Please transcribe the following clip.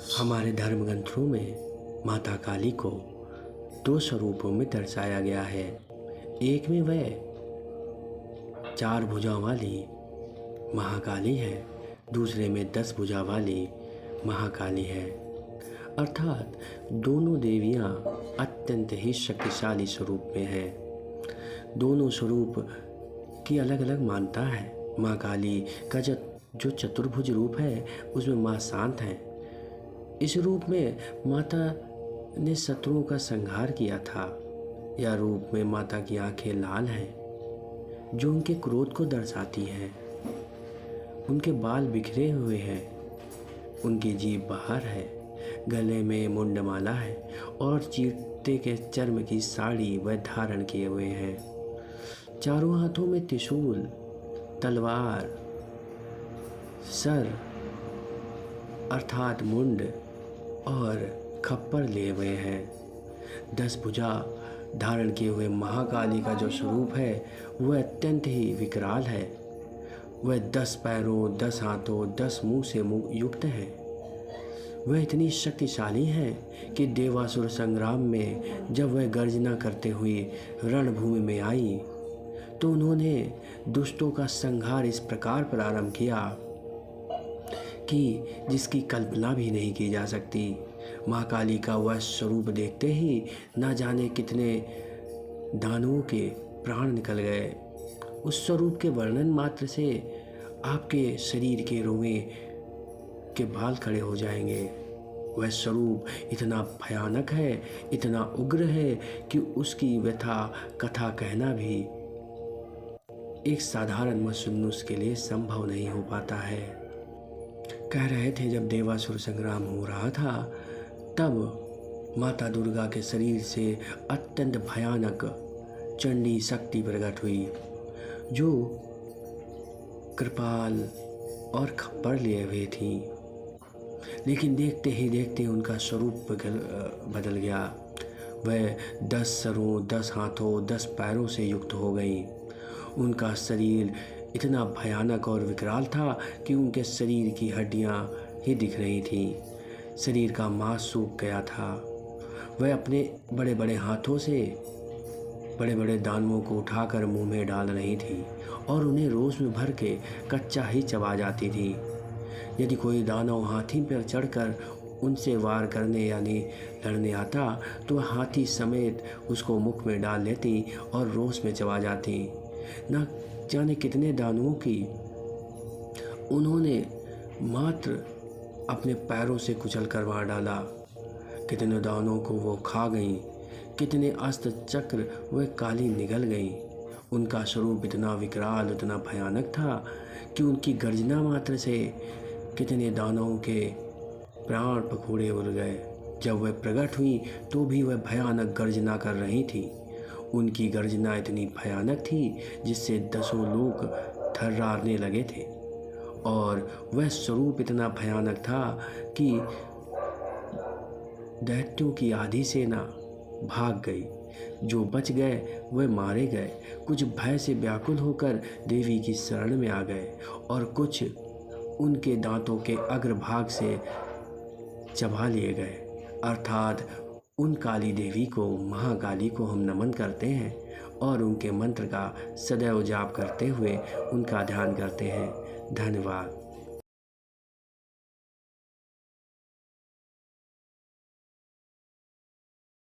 हमारे धर्म ग्रंथों में माता काली को दो स्वरूपों में दर्शाया गया है। एक में वह 4 भुजाओं वाली महाकाली है, दूसरे में 10 भुजा वाली महाकाली है। अर्थात दोनों देवियाँ अत्यंत ही शक्तिशाली स्वरूप में हैं। दोनों स्वरूप की अलग अलग मान्यता है। माँ काली का जो चतुर्भुज रूप है उसमें माँ शांत है। इस रूप में माता ने शत्रुओं का संहार किया था। यह रूप में माता की आंखें लाल हैं जो उनके क्रोध को दर्शाती हैं। उनके बाल बिखरे हुए हैं, उनकी जीभ बाहर है, गले में मुंडमाला है और चीते के चर्म की साड़ी वह धारण किए हुए हैं। चारों हाथों में त्रिशूल, तलवार, सर अर्थात मुंड और खप्पर लिए हुए हैं। 10 भुजा धारण किए हुए महाकाली का जो स्वरूप है वह अत्यंत ही विकराल है। वह 10 पैरों, 10 हाथों, 10 मुंह से युक्त है। वह इतनी शक्तिशाली है कि देवासुर संग्राम में जब वह गर्जना करते हुए रणभूमि में आई तो उन्होंने दुष्टों का संहार इस प्रकार प्रारंभ किया कि जिसकी कल्पना भी नहीं की जा सकती। माँ काली का वह स्वरूप देखते ही न जाने कितने दानवों के प्राण निकल गए। उस स्वरूप के वर्णन मात्र से आपके शरीर के रोएं के बाल खड़े हो जाएंगे। वह स्वरूप इतना भयानक है, इतना उग्र है कि उसकी व्यथा कथा कहना भी एक साधारण मनुष्य के लिए संभव नहीं हो पाता है। कह रहे थे जब देवासुर संग्राम हो रहा था तब माता दुर्गा के शरीर से अत्यंत भयानक चंडी शक्ति प्रकट हुई जो कृपाल और खप्पर लिए हुए थी। लेकिन देखते ही देखते उनका स्वरूप बदल गया। वह 10 सरों, 10 हाथों, 10 पैरों से युक्त हो गई। उनका शरीर इतना भयानक और विकराल था कि उनके शरीर की हड्डियां ही दिख रही थीं। शरीर का मांस सूख गया था। वह अपने बड़े बड़े हाथों से बड़े बड़े दानवों को उठाकर मुंह में डाल रही थी और उन्हें रोष में भर के कच्चा ही चबा जाती थी। यदि कोई दानव हाथी पर चढ़कर उनसे वार करने यानी लड़ने आता तो वह हाथी समेत उसको मुख में डाल लेती और रोष में चबा जाती। न जाने कितने दानवों की उन्होंने मात्र अपने पैरों से कुचल कर मार डाला। कितने दानवों को वो खा गईं, कितने अस्त्र चक्र वह काली निगल गईं। उनका स्वरूप इतना विकराल, इतना भयानक था कि उनकी गर्जना मात्र से कितने दानवों के प्राण पखोड़े उड़ गए। जब वह प्रकट हुई तो भी वह भयानक गर्जना कर रही थी। उनकी गर्जना इतनी भयानक थी जिससे 10 लोग थर्राने लगे थे और वह स्वरूप इतना भयानक था कि दैत्यों की आधी सेना भाग गई। जो बच गए वह मारे गए। कुछ भय से व्याकुल होकर देवी की शरण में आ गए और कुछ उनके दांतों के अग्रभाग से चबा लिए गए। अर्थात उन काली देवी को, महाकाली को हम नमन करते हैं और उनके मंत्र का सदैव जाप करते हुए उनका ध्यान करते हैं। धन्यवाद।